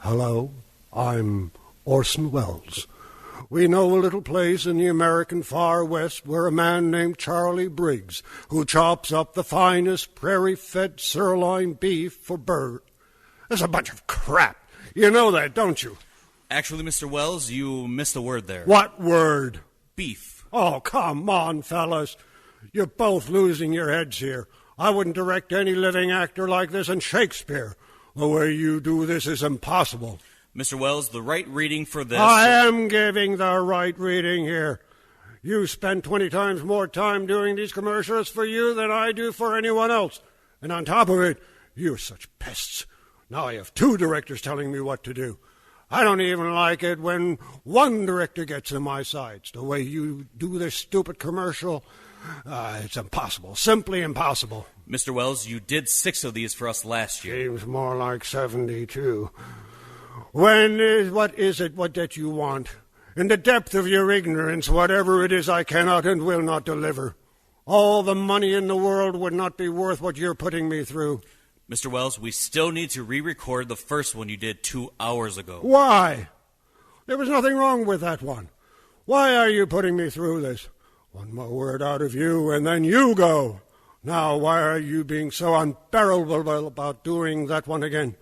Hello, I'm Orson Welles. We know a little place in the American far west where a man named Charlie Briggs, who chops up the finest prairie-fed sirloin beef for bird. That's a bunch of crap. You know that, don't you? Actually, Mr. Wells, you missed a word there. What word? Beef. Oh, come on, fellas. You're both losing your heads here. I wouldn't direct any living actor like this in Shakespeare. The way you do this is impossible. Mr. Wells, the right reading for this... I am giving the right reading here. You spend 20 times more time doing these commercials for you than I do for anyone else. And on top of it, you're such pests. Now I have 2 directors telling me what to do. I don't even like it when one director gets in my sides. The way you do this stupid commercial, it's impossible. Simply impossible. Mr. Wells, you did 6 of these for us last year. Seems more like 72. What is it that you want? In the depth of your ignorance, whatever it is I cannot and will not deliver. All the money in the world would not be worth what you're putting me through. Mr. Wells, we still need to re-record the first one you did 2 hours ago. Why? There was nothing wrong with that one. Why are you putting me through this? One more word out of you, and then you go. Now, why are you being so unbearable about doing that one again?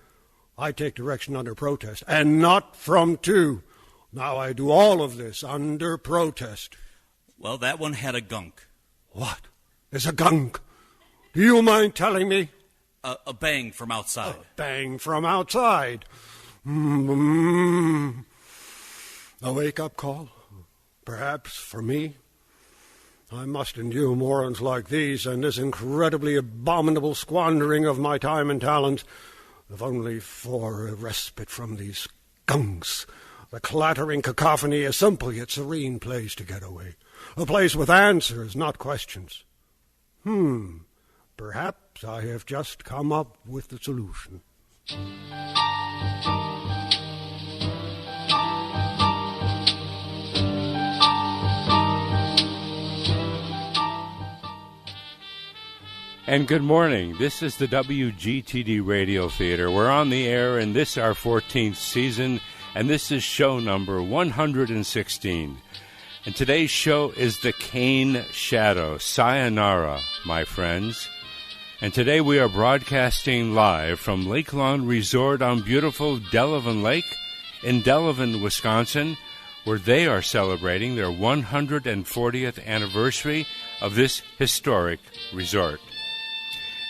I take direction under protest, and not from 2. Now I do all of this under protest. Well, that one had a gunk. What? There's a gunk? Do you mind telling me? A bang from outside. A bang from outside. A wake-up call? Perhaps for me? I must endure morons like these and this incredibly abominable squandering of my time and talents, if only for a respite from these skunks. The clattering cacophony is a simple yet serene place to get away. A place with answers, not questions. Perhaps I have just come up with the solution. And good morning. This is the WGTD Radio Theater. We're on the air in this, our 14th season, and this is show number 116. And today's show is The Kane Shadow. Sayonara, my friends. And today we are broadcasting live from Lake Lawn Resort on beautiful Delavan Lake in Delavan, Wisconsin, where they are celebrating their 140th anniversary of this historic resort.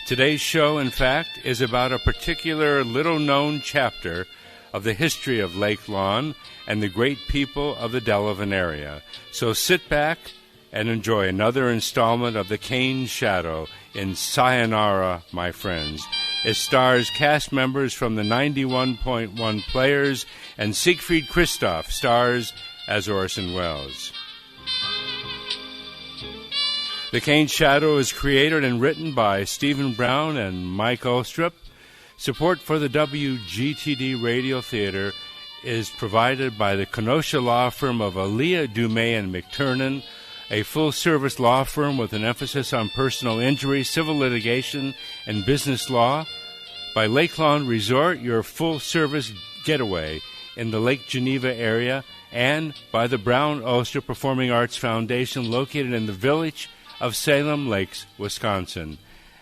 Today's show, in fact, is about a particular little-known chapter of the history of Lake Lawn and the great people of the Delavan area. So sit back and enjoy another installment of The Kane Shadow in Sayonara, my friends. It stars cast members from the 91.1 Players, and Siegfried Christoph stars as Orson Welles. The Kane Shadow is created and written by Stephen Brown and Mike Ullstrup. Support for the WGTD Radio Theater is provided by the Kenosha law firm of Aaliyah, Dumais, and McTurnan, a full-service law firm with an emphasis on personal injury, civil litigation, and business law. By Lake Lawn Resort, your full-service getaway in the Lake Geneva area. And by the Brown-Ullstrup Performing Arts Foundation, located in the village of Salem Lakes, Wisconsin.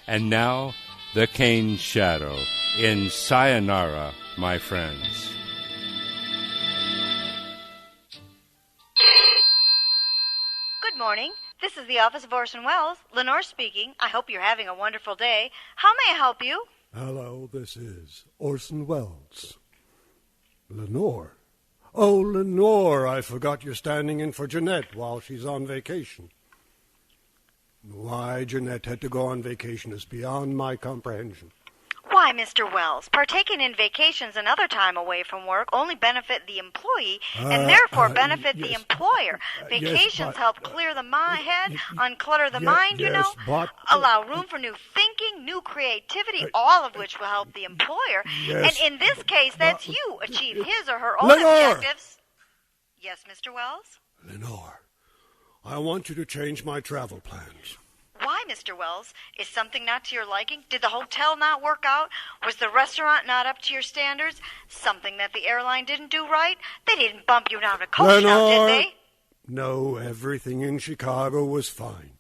And now, The Kane Shadow in Sayonara, my friends. Good morning. This is the office of Orson Welles. Lenore speaking. I hope you're having a wonderful day. How may I help you? Hello, this is Orson Welles. Lenore? Oh, Lenore, I forgot you're standing in for Jeanette while she's on vacation. Why Jeanette had to go on vacation is beyond my comprehension. Why, Mr. Wells, partaking in vacations and other time away from work only benefit the employee and therefore benefit the employer. Vacations help clear the head, unclutter the mind, allow room for new thinking, new creativity, all of which will help the employer. And in this case, that's you achieve his or her own objectives. Yes, Mr. Wells? Lenore, I want you to change my travel plans. Why, Mr. Wells? Is something not to your liking? Did the hotel not work out? Was the restaurant not up to your standards? Something that the airline didn't do right? They didn't bump you down to coach now, did they? No, everything in Chicago was fine.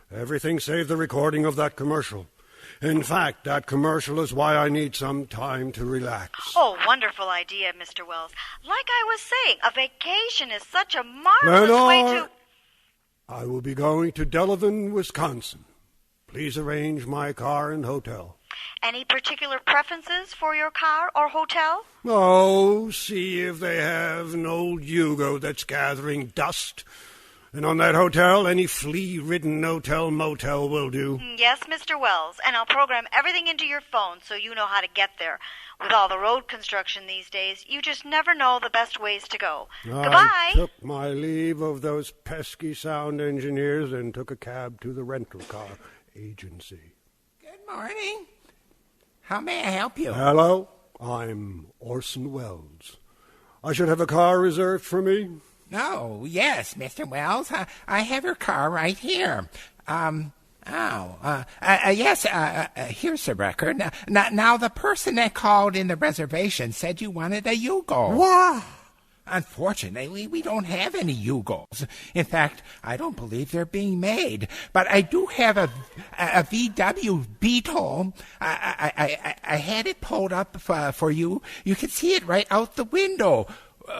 Everything save the recording of that commercial. In fact, that commercial is why I need some time to relax. Oh, wonderful idea, Mr. Wells. Like I was saying, a vacation is such a marvelous way to... I will be going to Delavan, Wisconsin. Please arrange my car and hotel. Any particular preferences for your car or hotel? Oh, see if they have an old Yugo that's gathering dust. And on that hotel, any flea-ridden motel will do. Yes, Mr. Wells, and I'll program everything into your phone so you know how to get there. With all the road construction these days, you just never know the best ways to go. Goodbye. I took my leave of those pesky sound engineers and took a cab to the rental car agency. Good morning. How may I help you? Hello, I'm Orson Welles. I should have a car reserved for me. Oh, yes, Mr. Wells. I have your car right here. Yes, here's the record. Now, the person that called in the reservation said you wanted a Yugo. What? Unfortunately, we don't have any Yugos. In fact, I don't believe they're being made. But I do have a VW Beetle. I had it pulled up for you. You can see it right out the window.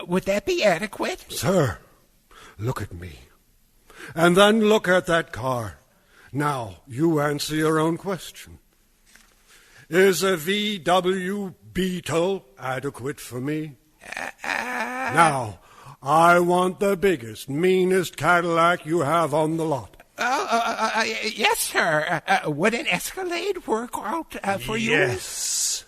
Would that be adequate? Sir, look at me. And then look at that car. Now, you answer your own question. Is a VW Beetle adequate for me? Now, I want the biggest, meanest Cadillac you have on the lot. Yes, sir. Would an Escalade work out for you? Yes.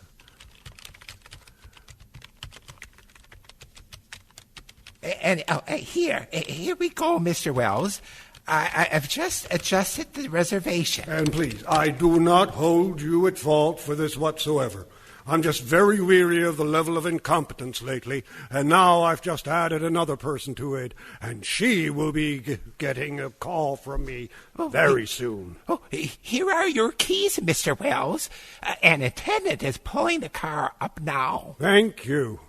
And here we go, Mr. Wells. I've just adjusted the reservation. And please, I do not hold you at fault for this whatsoever. I'm just very weary of the level of incompetence lately, and now I've just added another person to it, and she will be getting a call from me very soon. Oh, here are your keys, Mr. Wells. An attendant is pulling the car up now. Thank you.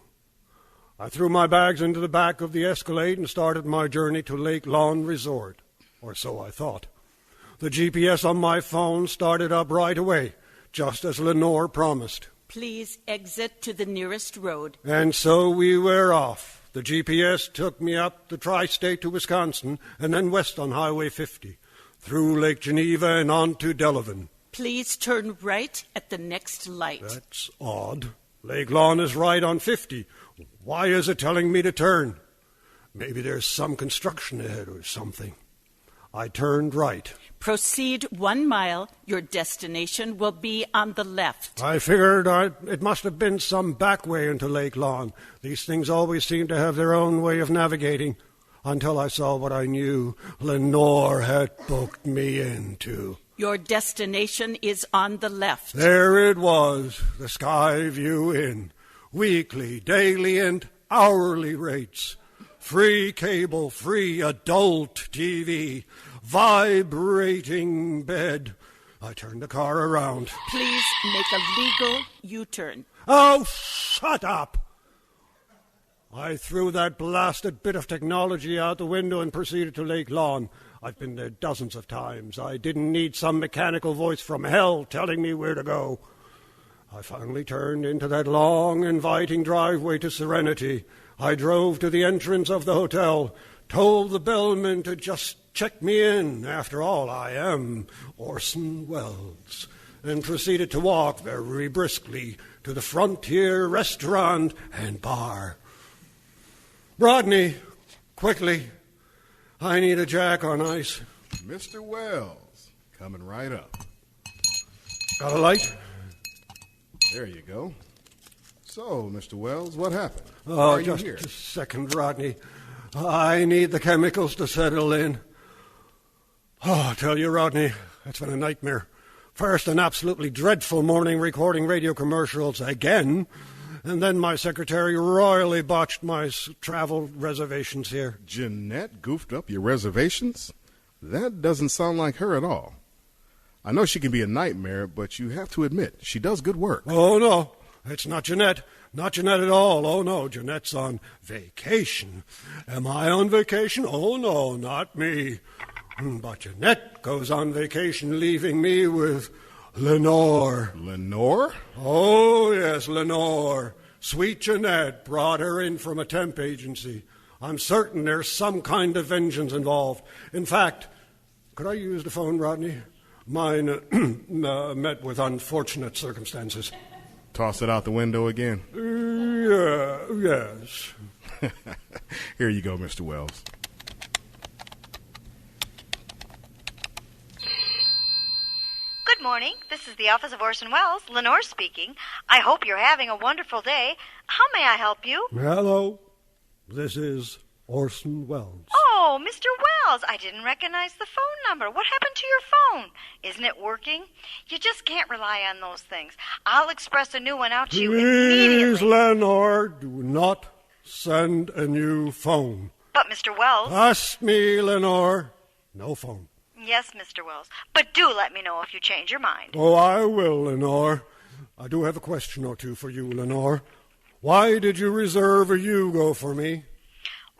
I threw my bags into the back of the Escalade and started my journey to Lake Lawn Resort, or so I thought. The GPS on my phone started up right away, just as Lenore promised. Please exit to the nearest road. And so we were off. The GPS took me up the tri-state to Wisconsin and then west on Highway 50, through Lake Geneva and on to Delavan. Please turn right at the next light. That's odd. Lake Lawn is right on 50. Why is it telling me to turn? Maybe there's some construction ahead or something. I turned right. Proceed 1 mile. Your destination will be on the left. I figured it must have been some back way into Lake Lawn. These things always seem to have their own way of navigating, until I saw what I knew Lenore had booked me into. Your destination is on the left. There it was, the Sky View Inn. Weekly, daily, and hourly rates. Free cable, free adult TV, vibrating bed. I turned the car around. Please make a legal U-turn. Oh, shut up! I threw that blasted bit of technology out the window and proceeded to Lake Lawn. I've been there dozens of times. I didn't need some mechanical voice from hell telling me where to go. I finally turned into that long, inviting driveway to Serenity. I drove to the entrance of the hotel, told the bellman to just check me in. After all, I am Orson Welles, and proceeded to walk very briskly to the Frontier Restaurant and Bar. Rodney, quickly, I need a Jack on ice. Mr. Wells, coming right up. Got a light? There you go. So, Mr. Wells, what happened? Why Oh, are you just here? a second, Rodney. I need the chemicals to settle in. Oh, I tell you, Rodney, that's been a nightmare. First, an absolutely dreadful morning recording radio commercials again, and then my secretary royally botched my travel reservations here. Jeanette goofed up your reservations? That doesn't sound like her at all. I know she can be a nightmare, but you have to admit, she does good work. Oh, no, it's not Jeanette. Not Jeanette at all. Oh, no, Jeanette's on vacation. Am I on vacation? Oh, no, not me. But Jeanette goes on vacation, leaving me with Lenore. Lenore? Oh, yes, Lenore. Sweet Jeanette brought her in from a temp agency. I'm certain there's some kind of vengeance involved. In fact, could I use the phone, Rodney? Mine met with unfortunate circumstances. Toss it out the window again? Yes. Here you go, Mr. Wells. Good morning. This is the office of Orson Welles. Lenore speaking. I hope you're having a wonderful day. How may I help you? Hello. This is Orson Welles. Oh, Mr. Wells, I didn't recognize the phone number. What happened to your phone? Isn't it working? You just can't rely on those things. I'll express a new one out to you immediately. Please, Lenore, do not send a new phone. But, Mr. Wells... Trust me, Lenore. No phone. Yes, Mr. Wells. But do let me know if you change your mind. Oh, I will, Lenore. I do have a question or two for you, Lenore. Why did you reserve a Yugo for me?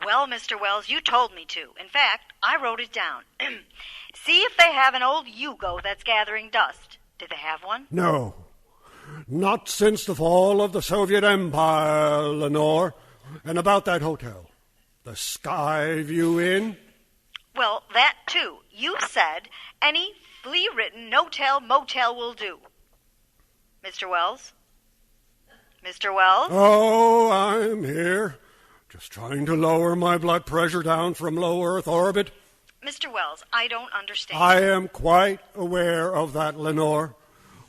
Well, Mr. Wells, you told me to. In fact, I wrote it down. See if they have an old Yugo that's gathering dust. Do they have one? No. Not since the fall of the Soviet Empire, Lenore. And about that hotel, the Skyview Inn? Well, that too. You said any flea-ridden no-tell motel will do. Mr. Wells? Mr. Wells? Oh, I'm here. Just trying to lower my blood pressure down from low Earth orbit. Mr. Wells, I don't understand. I am quite aware of that, Lenore.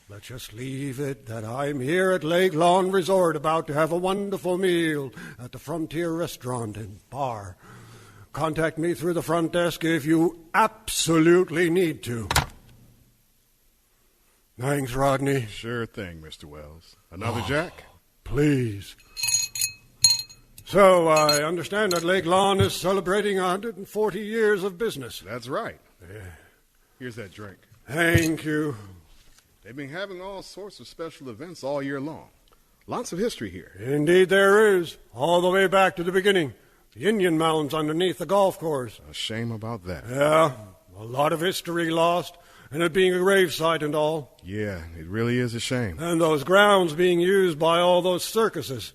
Let's just leave it that I'm here at Lake Lawn Resort about to have a wonderful meal at the Frontier Restaurant and Bar. Contact me through the front desk if you absolutely need to. Thanks, Rodney. Sure thing, Mr. Wells. Another Jack? Please. So, I understand that Lake Lawn is celebrating 140 years of business. That's right. Here's that drink. Thank you. They've been having all sorts of special events all year long. Lots of history here. Indeed there is, all the way back to the beginning. The Indian mounds underneath the golf course. A shame about that. Yeah, a lot of history lost, and it being a gravesite and all. Yeah, it really is a shame. And those grounds being used by all those circuses.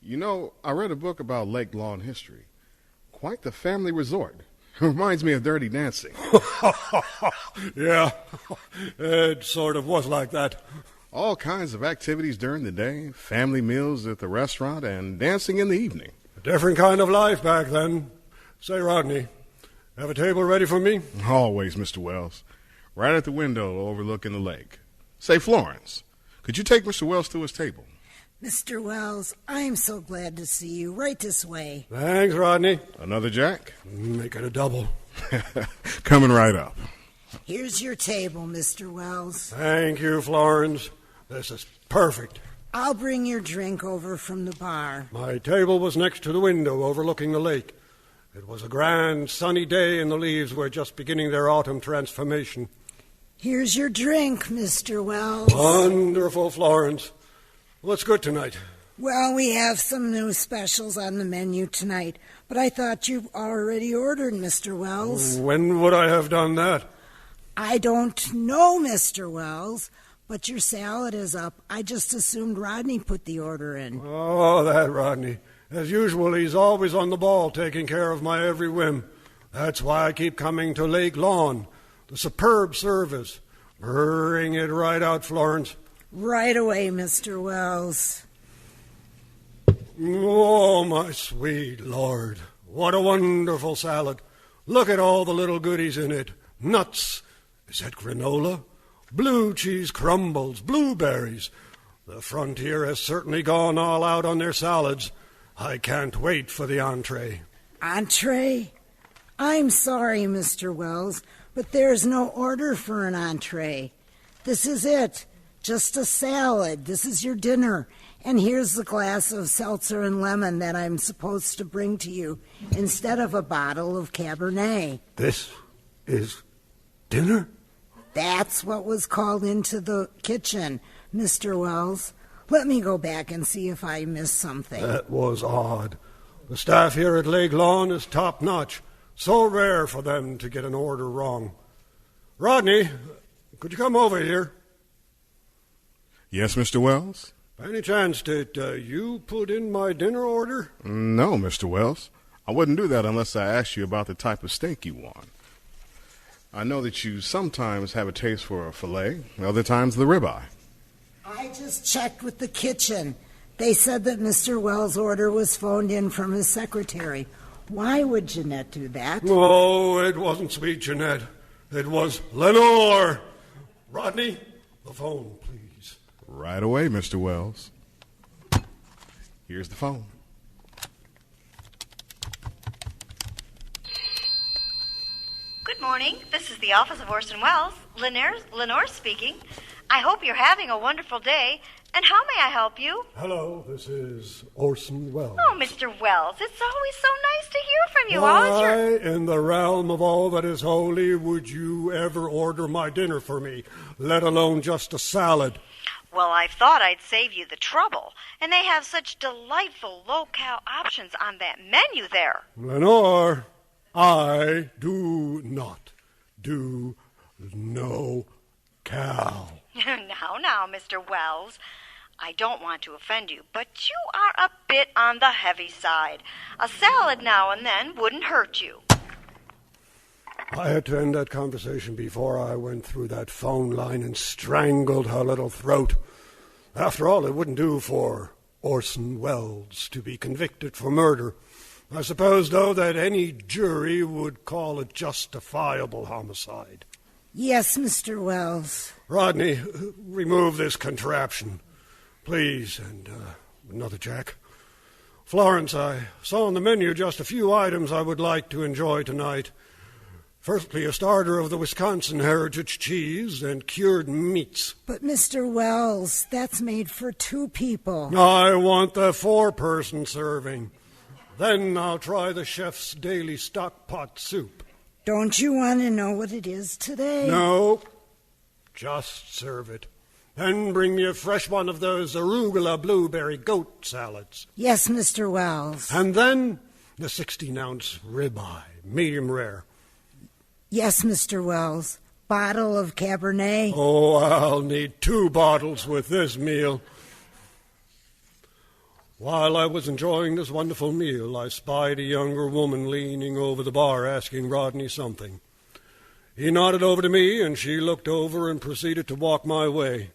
You know, I read a book about Lake Lawn history. Quite the family resort. Reminds me of Dirty Dancing. Yeah, it sort of was like that. All kinds of activities during the day, family meals at the restaurant, and dancing in the evening. A different kind of life back then. Say, Rodney, have a table ready for me? Always, Mr. Wells. Right at the window overlooking the lake. Say, Florence, could you take Mr. Wells to his table? Mr. Wells, I'm so glad to see you. Right this way. Thanks, Rodney. Another Jack? Make it a double. Coming right up. Here's your table, Mr. Wells. Thank you, Florence. This is perfect. I'll bring your drink over from the bar. My table was next to the window overlooking the lake. It was a grand sunny day and the leaves were just beginning their autumn transformation. Here's your drink, Mr. Wells. Wonderful, Florence. What's good tonight? Well, we have some new specials on the menu tonight, but I thought you already ordered, Mr. Wells. When would I have done that? I don't know, Mr. Wells, but your salad is up. I just assumed Rodney put the order in. Oh, that Rodney. As usual, he's always on the ball, taking care of my every whim. That's why I keep coming to Lake Lawn. The superb service. Bring it right out, Florence. Right away, Mr. Wells. Oh, my sweet Lord. What a wonderful salad. Look at all the little goodies in it. Nuts. Is that granola? Blue cheese crumbles, blueberries. The Frontier has certainly gone all out on their salads. I can't wait for the entree. Entree? I'm sorry, Mr. Wells, but there's no order for an entree. This is it. Just a salad. This is your dinner. And here's the glass of seltzer and lemon that I'm supposed to bring to you instead of a bottle of Cabernet. This is dinner? That's what was called into the kitchen, Mr. Wells. Let me go back and see if I missed something. That was odd. The staff here at Lake Lawn is top-notch. So rare for them to get an order wrong. Rodney, could you come over here? Yes, Mr. Wells? By any chance, did you put in my dinner order? No, Mr. Wells. I wouldn't do that unless I asked you about the type of steak you want. I know that you sometimes have a taste for a filet, other times the ribeye. I just checked with the kitchen. They said that Mr. Wells' order was phoned in from his secretary. Why would Jeanette do that? Oh, it wasn't sweet Jeanette. It was Lenore. Rodney, the phone, please. Right away, Mr. Wells. Here's the phone. Good morning. This is the office of Orson Welles. Lenore speaking. I hope you're having a wonderful day. And how may I help you? Hello, this is Orson Welles. Oh, Mr. Wells, it's always so nice to hear from you. Why, in the realm of all that is holy, would you ever order my dinner for me, let alone just a salad? Well, I thought I'd save you the trouble. And they have such delightful low-cal options on that menu there. Lenore, I do not do no cow. Now, Mr. Wells, I don't want to offend you, but you are a bit on the heavy side. A salad now and then wouldn't hurt you. I had to end that conversation before I went through that phone line and strangled her little throat. After all, it wouldn't do for Orson Welles to be convicted for murder. I suppose, though, that any jury would call it justifiable homicide. Yes, Mr. Wells. Rodney, remove this contraption, please, and another Jack. Florence, I saw on the menu just a few items I would like to enjoy tonight. Firstly, a starter of the Wisconsin heritage cheese and cured meats. But, Mr. Wells, that's made for 2 people. I want the 4-person serving. Then I'll try the chef's daily stock pot soup. Don't you want to know what it is today? No, just serve it. Then bring me a fresh one of those arugula blueberry goat salads. Yes, Mr. Wells. And then the 16-ounce ribeye, medium rare. Yes, Mr. Wells. Bottle of Cabernet. Oh, I'll need 2 bottles with this meal. While I was enjoying this wonderful meal, I spied a younger woman leaning over the bar asking Rodney something. He nodded over to me, and she looked over and proceeded to walk my way.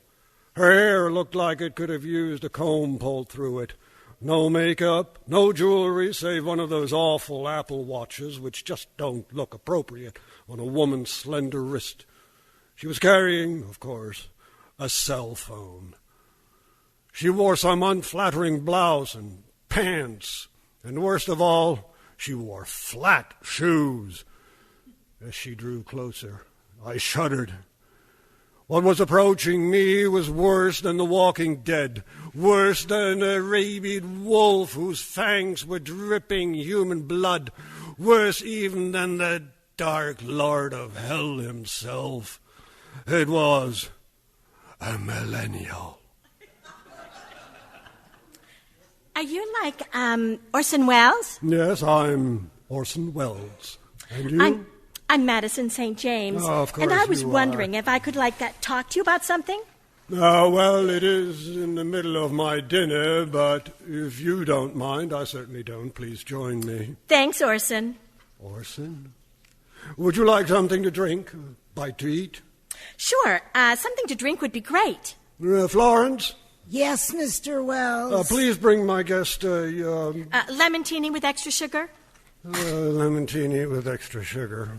Her hair looked like it could have used a comb pulled through it. No makeup, no jewelry, save one of those awful Apple watches which just don't look appropriate on a woman's slender wrist. She was carrying, of course, a cell phone. She wore some unflattering blouse and pants, and worst of all, she wore flat shoes. As she drew closer, I shuddered. What was approaching me was worse than the walking dead, worse than a rabid wolf whose fangs were dripping human blood, worse even than the dark lord of hell himself. It was a millennial. Are you like, Orson Welles? Yes, I'm Orson Welles. And you? I'm Madison St. James. Oh, of course and I was you wondering are. if I could, talk to you about something? Well, it is in the middle of my dinner, but if you don't mind, I certainly don't. Please join me. Thanks, Orson. Orson? Would you like something to drink? A bite to eat? Sure. Something to drink would be great. Florence? Yes, Mr. Wells. Please bring my guest Lemon-tini with extra sugar? lemon-tini with extra sugar.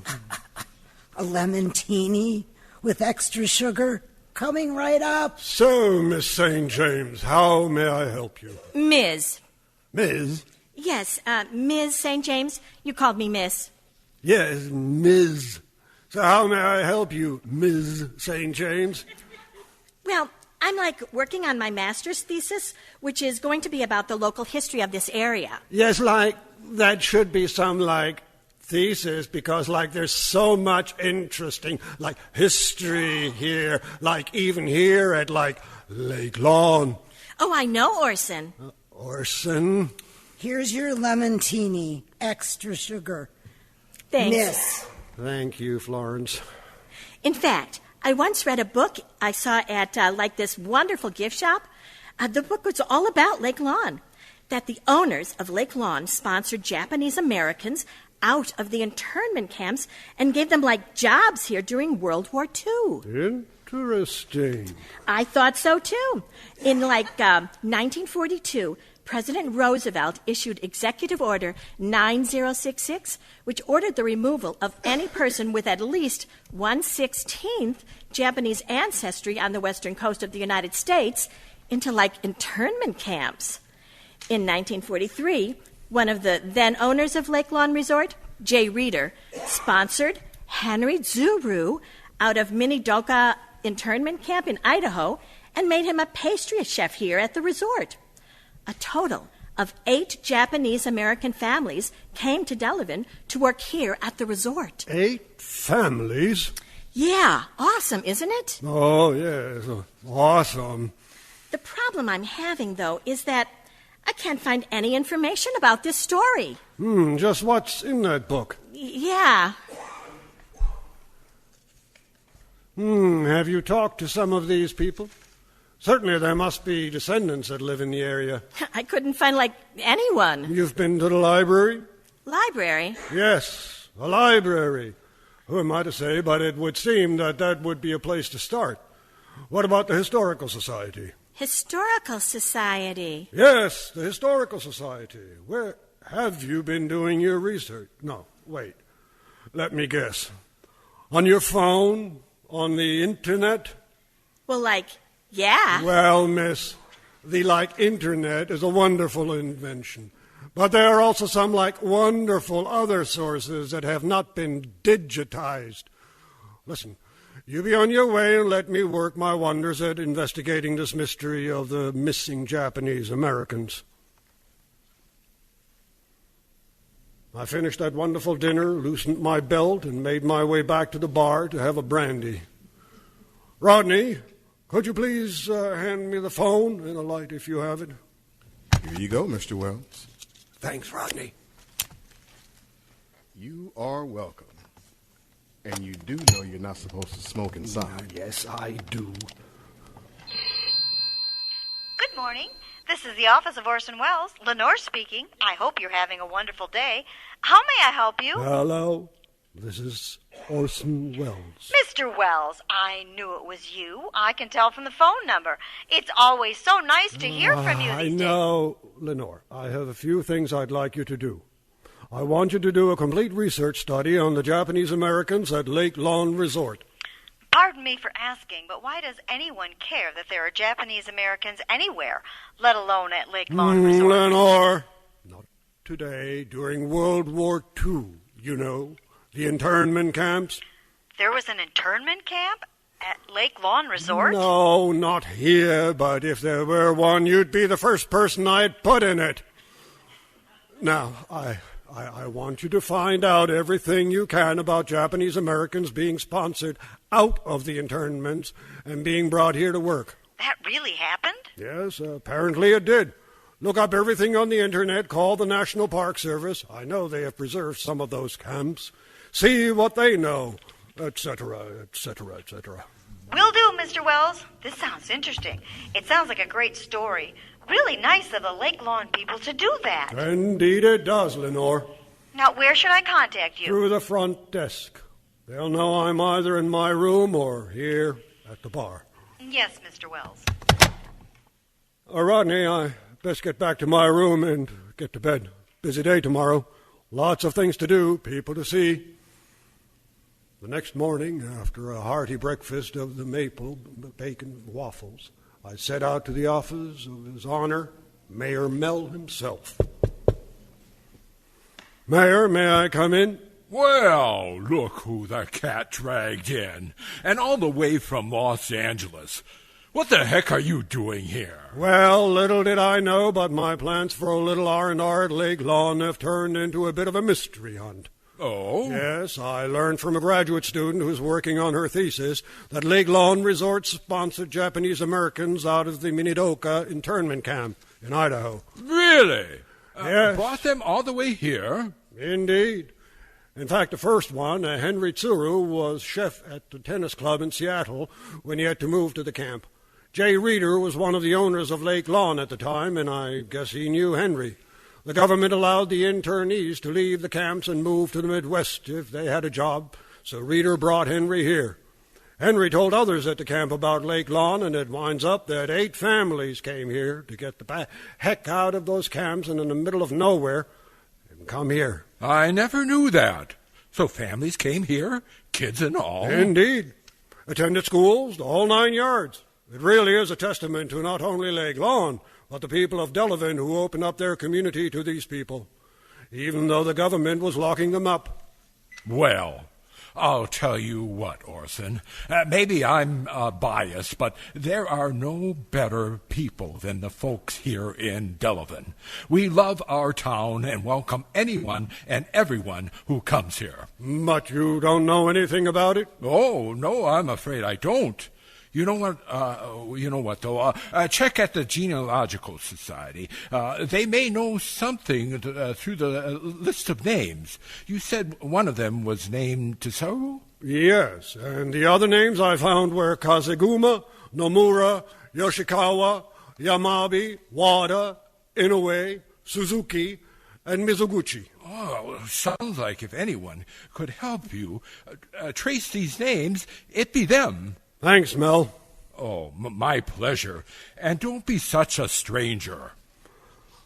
A lemon-tini with extra sugar? Coming right up. So, Miss St. James, how may I help you? Ms. Ms.? Yes, Ms. St. James. You called me Miss. Yes, Ms. So how may I help you, Ms. St. James? Well, I'm working on my master's thesis, which is going to be about the local history of this area. Yes, that should be some, thesis because, like, there's so much interesting, like, history here, like, even here at, like, Lake Lawn. Oh, I know, Orson. Orson? Here's your lemon teeny, extra sugar. Thanks. Miss. Thank you, Florence. In fact, I once read a book I saw at, like, this wonderful gift shop. The book was all about Lake Lawn, that the owners of Lake Lawn sponsored Japanese Americans out of the internment camps and gave them, like, jobs here during World War II. Interesting. I thought so, too. In, 1942, President Roosevelt issued Executive Order 9066, which ordered the removal of any person with at least 1/16th Japanese ancestry on the western coast of the United States into, internment camps. In 1943, one of the then owners of Lake Lawn Resort, J. Reeder, sponsored Henry Zuru out of Minidoka internment camp in Idaho and made him a pastry chef here at the resort. A total of 8 Japanese American families came to Delavan to work here at the resort. 8 families? Yeah, awesome, isn't it? Oh, yes, awesome. The problem I'm having, though, is that I can't find any information about this story. Just what's in that book? Yeah. Have you talked to some of these people? Certainly there must be descendants that live in the area. I couldn't find, anyone. You've been to the library? Library? Yes, a library. Who am I to say, but it would seem that would be a place to start. What about the Historical Society? Historical Society? Yes, the Historical Society. Where have you been doing your research? No, wait. Let me guess. On your phone? On the Internet? Well, yeah. Well, miss, the Internet is a wonderful invention. But there are also some wonderful other sources that have not been digitized. Listen, you be on your way and let me work my wonders at investigating this mystery of the missing Japanese Americans. I finished that wonderful dinner, loosened my belt, and made my way back to the bar to have a brandy. Rodney, could you please hand me the phone and a light if you have it? Here you go, Mr. Wells. Thanks, Rodney. You are welcome. And you do know you're not supposed to smoke inside. Yes, I do. Good morning. This is the office of Orson Welles. Lenore speaking. I hope you're having a wonderful day. How may I help you? Hello. This is Orson Welles. Mr. Wells, I knew it was you. I can tell from the phone number. It's always so nice to hear from you these days. I know, Lenore. I have a few things I'd like you to do. I want you to do a complete research study on the Japanese Americans at Lake Lawn Resort. Pardon me for asking, but why does anyone care that there are Japanese Americans anywhere, let alone at Lake Lawn Resort? Lenore, not today, during World War II, you know, the internment camps. There was an internment camp at Lake Lawn Resort? No, not here, but if there were one, you'd be the first person I'd put in it. Now, I want you to find out everything you can about Japanese Americans being sponsored out of the internments and being brought here to work. That really happened? Yes, apparently it did. Look up everything on the Internet, call the National Park Service. I know they have preserved some of those camps. See what they know, etc., etc., etc. Will do, Mr. Wells. This sounds interesting. It sounds like a great story. Really nice of the Lake Lawn people to do that. Indeed it does, Lenore. Now, where should I contact you? Through the front desk. They'll know I'm either in my room or here at the bar. Yes, Mr. Wells. Rodney, I best get back to my room and get to bed. Busy day tomorrow. Lots of things to do, people to see. The next morning, after a hearty breakfast of the maple bacon waffles, I set out to the office of His Honor, Mayor Mell himself. Mayor, may I come in? Well, look who the cat dragged in, and all the way from Los Angeles. What the heck are you doing here? Well, little did I know, but my plans for a little R&R at Lake Lawn have turned into a bit of a mystery hunt. Oh? Yes, I learned from a graduate student who's working on her thesis that Lake Lawn Resort sponsored Japanese Americans out of the Minidoka internment camp in Idaho. Really? Yes. Brought them all the way here? Indeed. In fact, the first one, Henry Tsuru, was chef at the tennis club in Seattle when he had to move to the camp. Jay Reeder was one of the owners of Lake Lawn at the time, and I guess he knew Henry. The government allowed the internees to leave the camps and move to the Midwest if they had a job, so Reeder brought Henry here. Henry told others at the camp about Lake Lawn, and it winds up that 8 families came here to get the heck out of those camps and in the middle of nowhere and come here. I never knew that. So families came here, kids and all? Indeed. Attended schools, the whole 9 yards. It really is a testament to not only Lake Lawn, but the people of Delavan who opened up their community to these people, even though the government was locking them up. Well, I'll tell you what, Orson. Maybe I'm biased, but there are no better people than the folks here in Delavan. We love our town and welcome anyone and everyone who comes here. But you don't know anything about it? Oh, no, I'm afraid I don't. You know what, though? Check at the Genealogical Society. They may know something through the list of names. You said one of them was named Tesaru? Yes, and the other names I found were Kazeguma, Nomura, Yoshikawa, Yamabe, Wada, Inoue, Suzuki, and Mizoguchi. Oh, sounds like if anyone could help you trace these names, it'd be them. Thanks, Mel. Oh, my pleasure. And don't be such a stranger.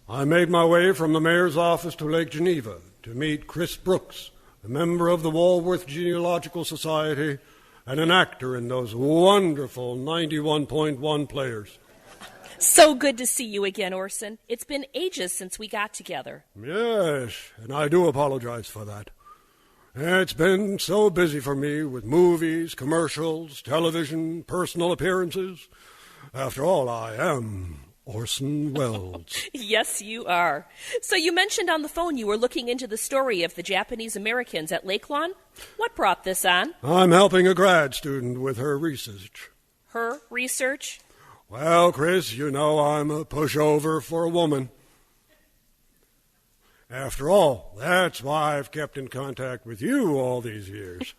I made my way from the mayor's office to Lake Geneva to meet Chris Brooks, a member of the Walworth Genealogical Society and an actor in those wonderful 91.1 Players. So good to see you again, Orson. It's been ages since we got together. Yes, and I do apologize for that. It's been so busy for me with movies, commercials, television, personal appearances. After all, I am Orson Welles. Yes, you are. So you mentioned on the phone you were looking into the story of the Japanese Americans at Lake Lawn. What brought this on? I'm helping a grad student with her research. Her research? Well, Chris, you know I'm a pushover for a woman. After all, that's why I've kept in contact with you all these years.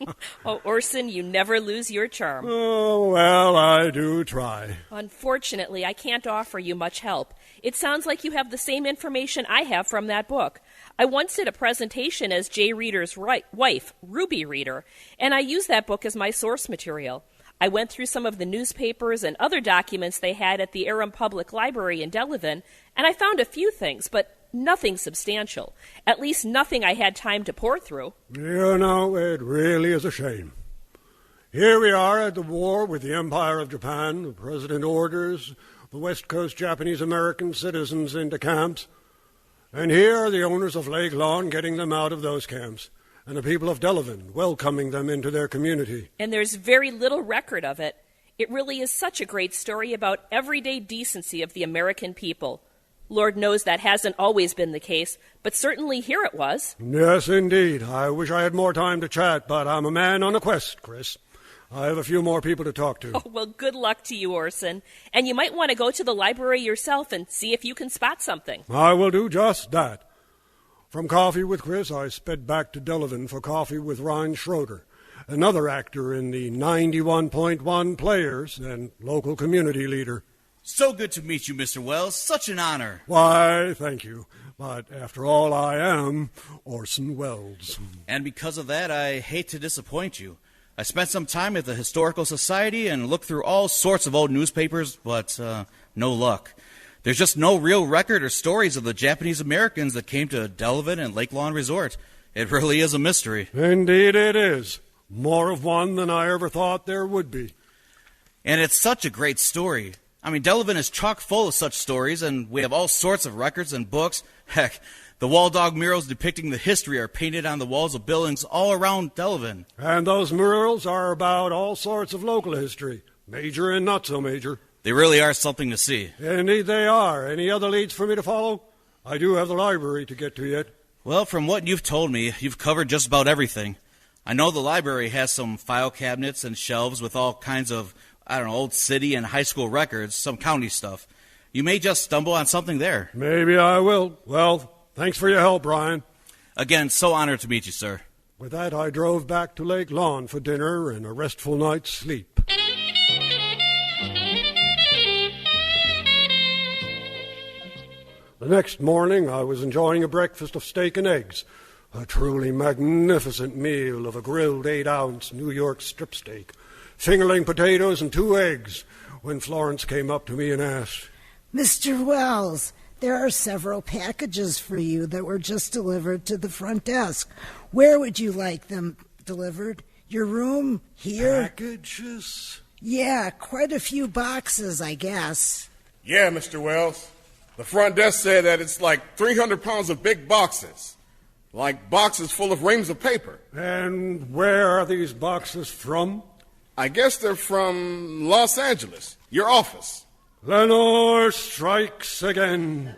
Oh, Orson, you never lose your charm. Oh, well, I do try. Unfortunately, I can't offer you much help. It sounds like you have the same information I have from that book. I once did a presentation as Jay Reeder's wife, Ruby Reeder, and I used that book as my source material. I went through some of the newspapers and other documents they had at the Aram Public Library in Delavan, and I found a few things, but nothing substantial. At least nothing I had time to pore through. You know, it really is a shame. Here we are at the war with the Empire of Japan. The president orders the West Coast Japanese American citizens into camps. And here are the owners of Lake Lawn getting them out of those camps, and the people of Delavan welcoming them into their community. And there's very little record of it. It really is such a great story about everyday decency of the American people. Lord knows that hasn't always been the case, but certainly here it was. Yes, indeed. I wish I had more time to chat, but I'm a man on a quest, Chris. I have a few more people to talk to. Oh, well, good luck to you, Orson. And you might want to go to the library yourself and see if you can spot something. I will do just that. From Coffee with Chris, I sped back to Delavan for Coffee with Ryan Schroeder, another actor in the 91.1 Players and local community leader. So good to meet you, Mr. Wells. Such an honor. Why, thank you. But after all, I am Orson Welles. And because of that, I hate to disappoint you. I spent some time at the Historical Society and looked through all sorts of old newspapers, but no luck. There's just no real record or stories of the Japanese Americans that came to Delavan and Lake Lawn Resort. It really is a mystery. Indeed it is. More of one than I ever thought there would be. And it's such a great story. I mean, Delavan is chock full of such stories, and we have all sorts of records and books. Heck, the wall dog murals depicting the history are painted on the walls of buildings all around Delavan. And those murals are about all sorts of local history, major and not so major. They really are something to see. Indeed they are. Any other leads for me to follow? I do have the library to get to yet. Well, from what you've told me, you've covered just about everything. I know the library has some file cabinets and shelves with all kinds of, old city and high school records, some county stuff. You may just stumble on something there. Maybe I will. Well, thanks for your help, Brian. Again, so honored to meet you, sir. With that, I drove back to Lake Lawn for dinner and a restful night's sleep. The next morning, I was enjoying a breakfast of steak and eggs, a truly magnificent meal of a grilled 8-ounce New York strip steak, fingerling potatoes, and 2 eggs, when Florence came up to me and asked, Mr. Wells, there are several packages for you that were just delivered to the front desk. Where would you like them delivered? Your room? Here? Packages? Yeah, quite a few boxes, I guess. Yeah, Mr. Wells. The front desk said that it's like 300 pounds of big boxes. Like boxes full of reams of paper. And where are these boxes from? I guess they're from Los Angeles. Your office. Lenore strikes again.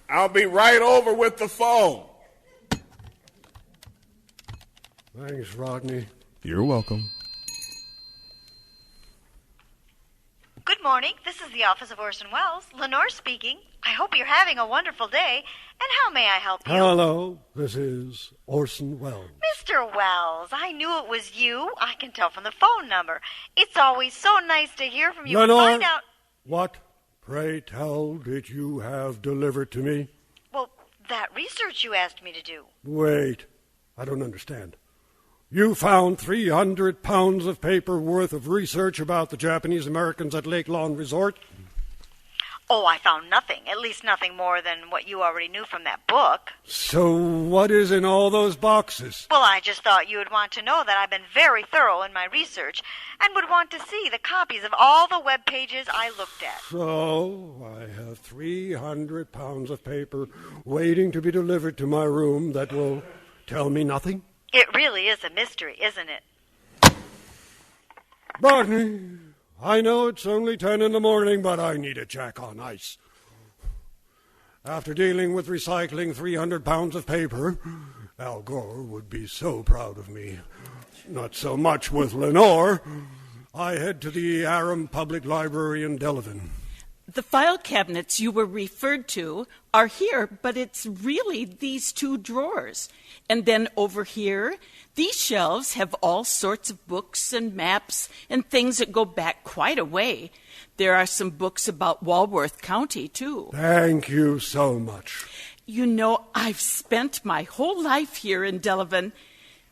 I'll be right over with the phone. Thanks, Rodney. You're welcome. Good morning. This is the office of Orson Welles. Lenore speaking. I hope you're having a wonderful day. And how may I help you? Hello, this is Orson Welles. Mr. Wells, I knew it was you. I can tell from the phone number. It's always so nice to hear from you Lenore, and find out... What, pray tell, did you have delivered to me? Well, that research you asked me to do. Wait, I don't understand. You found 300 pounds of paper worth of research about the Japanese Americans at Lake Lawn Resort? Oh, I found nothing. At least nothing more than what you already knew from that book. So what is in all those boxes? Well, I just thought you would want to know that I've been very thorough in my research and would want to see the copies of all the web pages I looked at. So I have 300 pounds of paper waiting to be delivered to my room that will tell me nothing? It really is a mystery, isn't it? Rodney, I know it's only 10 in the morning, but I need a Jack on ice. After dealing with recycling 300 pounds of paper, Al Gore would be so proud of me. Not so much with Lenore. I head to the Aram Public Library in Delavan. The file cabinets you were referred to are here, but it's really these 2 drawers. And then over here, these shelves have all sorts of books and maps and things that go back quite a way. There are some books about Walworth County, too. Thank you so much. You know, I've spent my whole life here in Delavan,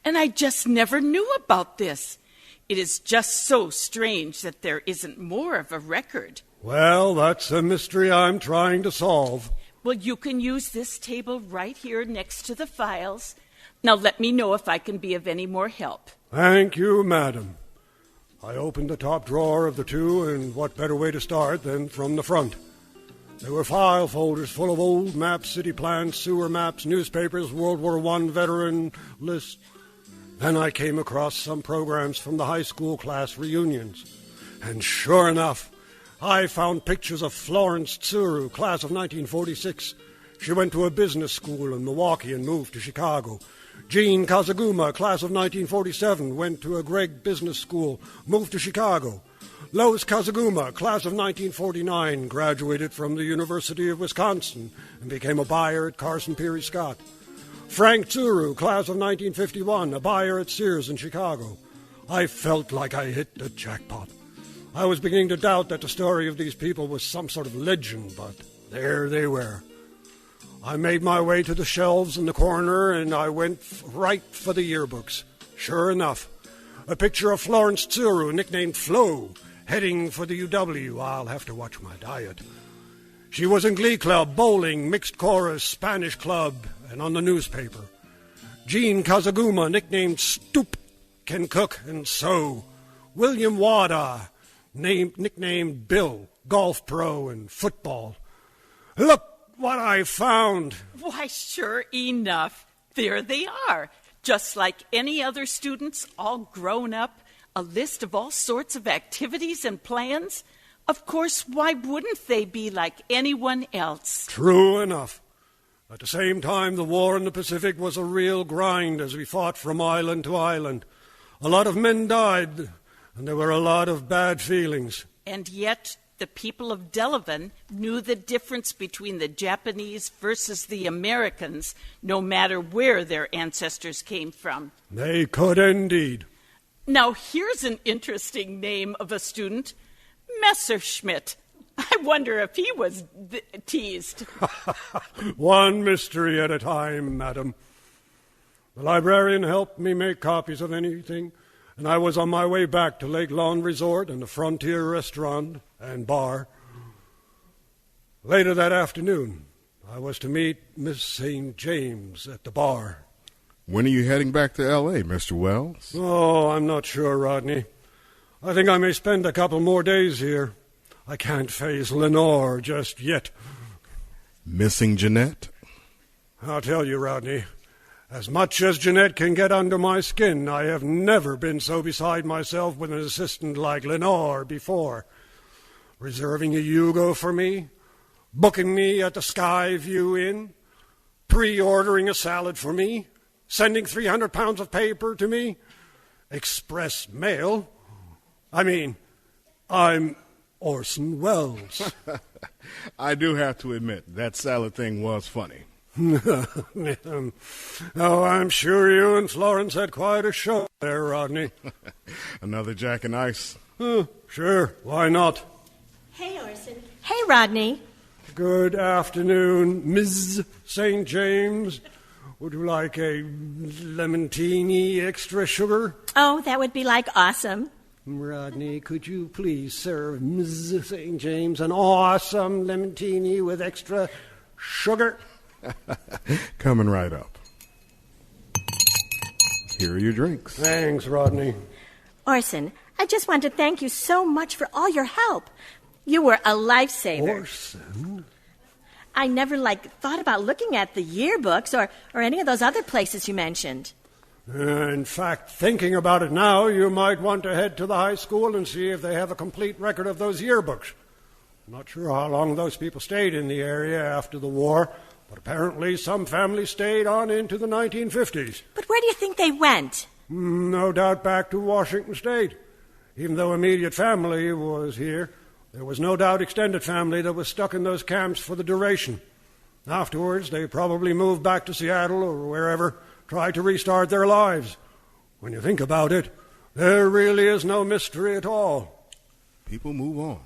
and I just never knew about this. It is just so strange that there isn't more of a record. Well, that's a mystery I'm trying to solve. Well, you can use this table right here next to the files. Now let me know if I can be of any more help. Thank you, madam. I opened the top drawer of the 2, and what better way to start than from the front? There were file folders full of old maps, city plans, sewer maps, newspapers, World War I veteran lists. Then I came across some programs from the high school class reunions. And sure enough, I found pictures of Florence Tsuru, class of 1946. She went to a business school in Milwaukee and moved to Chicago. Jean Kazaguma, class of 1947, went to a Gregg business school, moved to Chicago. Lois Kazaguma, class of 1949, graduated from the University of Wisconsin and became a buyer at Carson Peary Scott. Frank Tsuru, class of 1951, a buyer at Sears in Chicago. I felt like I hit the jackpot. I was beginning to doubt that the story of these people was some sort of legend, but there they were. I made my way to the shelves in the corner, and I went right for the yearbooks. Sure enough, a picture of Florence Tsuru, nicknamed Flo, heading for the UW. I'll have to watch my diet. She was in Glee Club, bowling, mixed chorus, Spanish club, and on the newspaper. Jean Kazaguma, nicknamed Stoop, can cook and sew. William Wada, nicknamed Bill, golf pro and football. Look what I found. Why, sure enough, there they are, just like any other students, all grown up, a list of all sorts of activities and plans. Of course, why wouldn't they be like anyone else? True enough. At the same time, the war in the Pacific was a real grind as we fought from island to island. A lot of men died, and there were a lot of bad feelings. And yet, the people of Delavan knew the difference between the Japanese versus the Americans, no matter where their ancestors came from. They could indeed. Now, here's an interesting name of a student, Messerschmitt. I wonder if he was teased. One mystery at a time, madam. The librarian helped me make copies of anything, and I was on my way back to Lake Lawn Resort and the Frontier Restaurant and Bar. Later that afternoon, I was to meet Miss St. James at the bar. When are you heading back to L.A., Mr. Wells? Oh, I'm not sure, Rodney. I think I may spend a couple more days here. I can't face Lenore just yet. Missing Jeanette? I'll tell you, Rodney, as much as Jeanette can get under my skin, I have never been so beside myself with an assistant like Lenore before. Reserving a Yugo for me, booking me at the Skyview Inn, pre-ordering a salad for me, sending 300 pounds of paper to me, express mail. I'm Orson Welles. I do have to admit, that salad thing was funny. Oh, I'm sure you and Florence had quite a show there, Rodney. Another Jack and Ice? Sure, why not? Hey, Orson. Hey, Rodney. Good afternoon, Ms. St. James. Would you like a lemontini extra sugar? Oh, that would be like awesome. Rodney, could you please serve Ms. St. James an awesome lemontini with extra sugar? Coming right up. Here are your drinks. Thanks, Rodney. Orson, I just want to thank you so much for all your help. You were a lifesaver. Orson? I never, thought about looking at the yearbooks or any of those other places you mentioned. In fact, thinking about it now, you might want to head to the high school and see if they have a complete record of those yearbooks. I'm not sure how long those people stayed in the area after the war, but apparently some families stayed on into the 1950s. But where do you think they went? No doubt back to Washington State. Even though immediate family was here, there was no doubt extended family that was stuck in those camps for the duration. Afterwards, they probably moved back to Seattle or wherever, tried to restart their lives. When you think about it, there really is no mystery at all. People move on.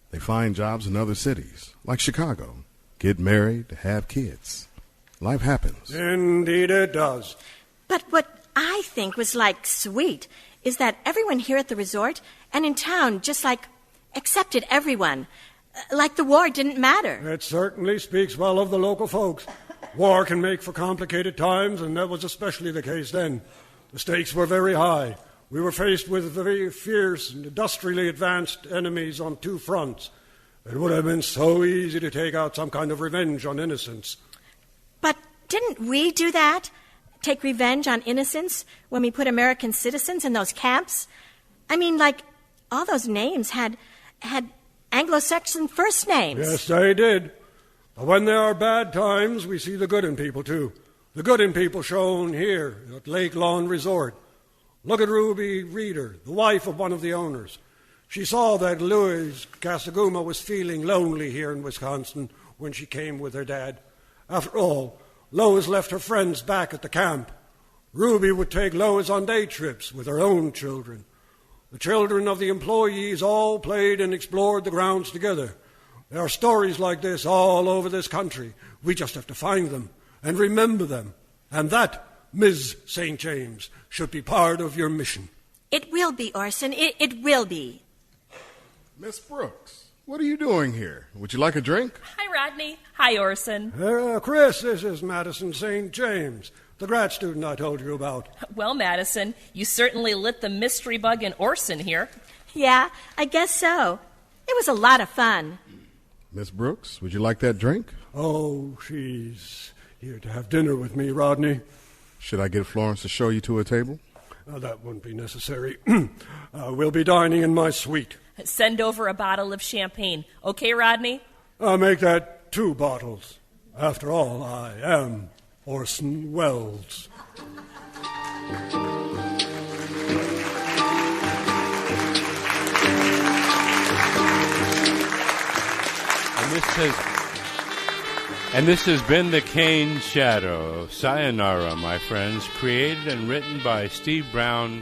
They find jobs in other cities, like Chicago, get married, have kids. Life happens. Indeed it does. But what I think was, sweet is that everyone here at the resort and in town just, accepted everyone. Like the war didn't matter. It certainly speaks well of the local folks. War can make for complicated times, and that was especially the case then. The stakes were very high. We were faced with very fierce and industrially advanced enemies on two fronts. It would have been so easy to take out some kind of revenge on innocents. But didn't we do that? Take revenge on innocents when we put American citizens in those camps? All those names had Anglo-Saxon first names. Yes, they did. But when there are bad times, we see the good in people, too. The good in people shown here at Lake Lawn Resort. Look at Ruby Reeder, the wife of one of the owners. She saw that Louis Casaguma was feeling lonely here in Wisconsin when she came with her dad. After all, Lois left her friends back at the camp. Ruby would take Lois on day trips with her own children. The children of the employees all played and explored the grounds together. There are stories like this all over this country. We just have to find them and remember them. And that, Ms. St. James, should be part of your mission. It will be, Orson. It will be. Miss Brooks, what are you doing here? Would you like a drink? Hi, Rodney. Hi, Orson. Chris, this is Madison St. James, the grad student I told you about. Well, Madison, you certainly lit the mystery bug in Orson here. Yeah, I guess so. It was a lot of fun. Miss Brooks, would you like that drink? Oh, she's here to have dinner with me, Rodney. Should I get Florence to show you to a table? That wouldn't be necessary. We'll be dining in my suite. Send over a bottle of champagne. Okay, Rodney? I'll make that 2 bottles. After all, I am Orson Welles. And this has been the Kane Shadow, Sayonara, my friends, created and written by Steve Brown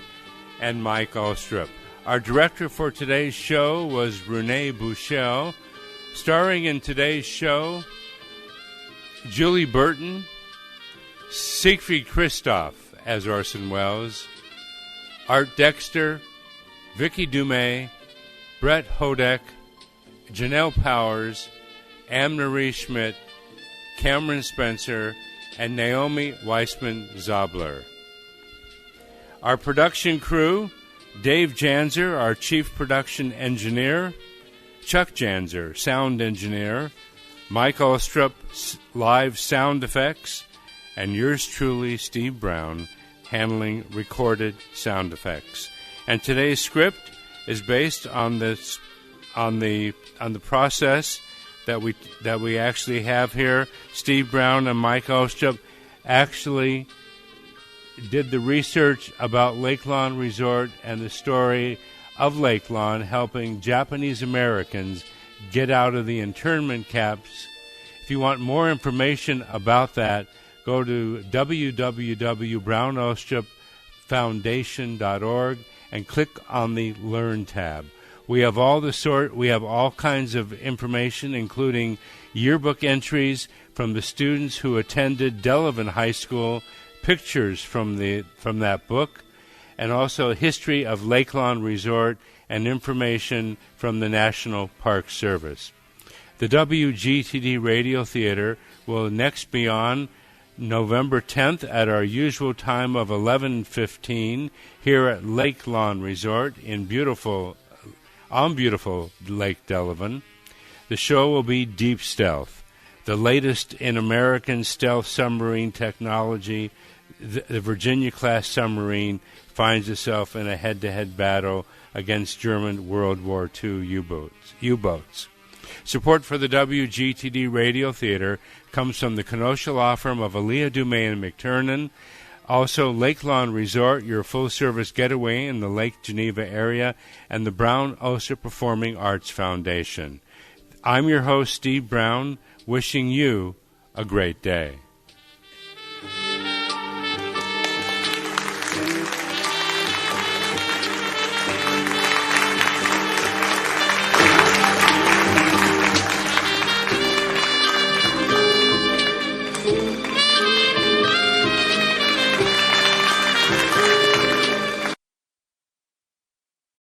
and Mike Ullstrup. Our director for today's show was Renee Bouchel. Starring in today's show, Julie Burton, Siegfried Christoph as Orson Welles, Art Dexter, Vicky Dumais, Brett Hodek, Janelle Powers, Anne-Marie Schmidt, Cameron Spencer, and Naomi Weissman-Zabler. Our production crew, Dave Janzer, our chief production engineer, Chuck Janzer, sound engineer, Mike Ullstrup, live sound effects, and yours truly, Steve Brown, handling recorded sound effects. And today's script is based on the process that we actually have here. Steve Brown and Mike Ullstrup actually did the research about Lakeland Resort and the story of Lakeland helping Japanese Americans get out of the internment camps. If you want more information about that, go to www.brown-ullstrup-foundation.org and click on the Learn tab. We have all kinds of information, including yearbook entries from the students who attended Delavan High School, pictures from that book, and also history of Lakeland Resort and information from the National Park Service. The WGTD Radio Theater will next be on November 10th at our usual time of 11:15 here at Lakeland Resort on beautiful Lake Delavan. The show will be Deep Stealth, the latest in American stealth submarine technology. The Virginia-class submarine finds itself in a head-to-head battle against German World War II U-boats. Support for the WGTD Radio Theater comes from the Kenosha law firm of Aaliyah, Dumais and McTurnan. Also, Lakeland Resort, your full-service getaway in the Lake Geneva area, and the Brown-Ullstrup Performing Arts Foundation. I'm your host, Steve Brown, wishing you a great day.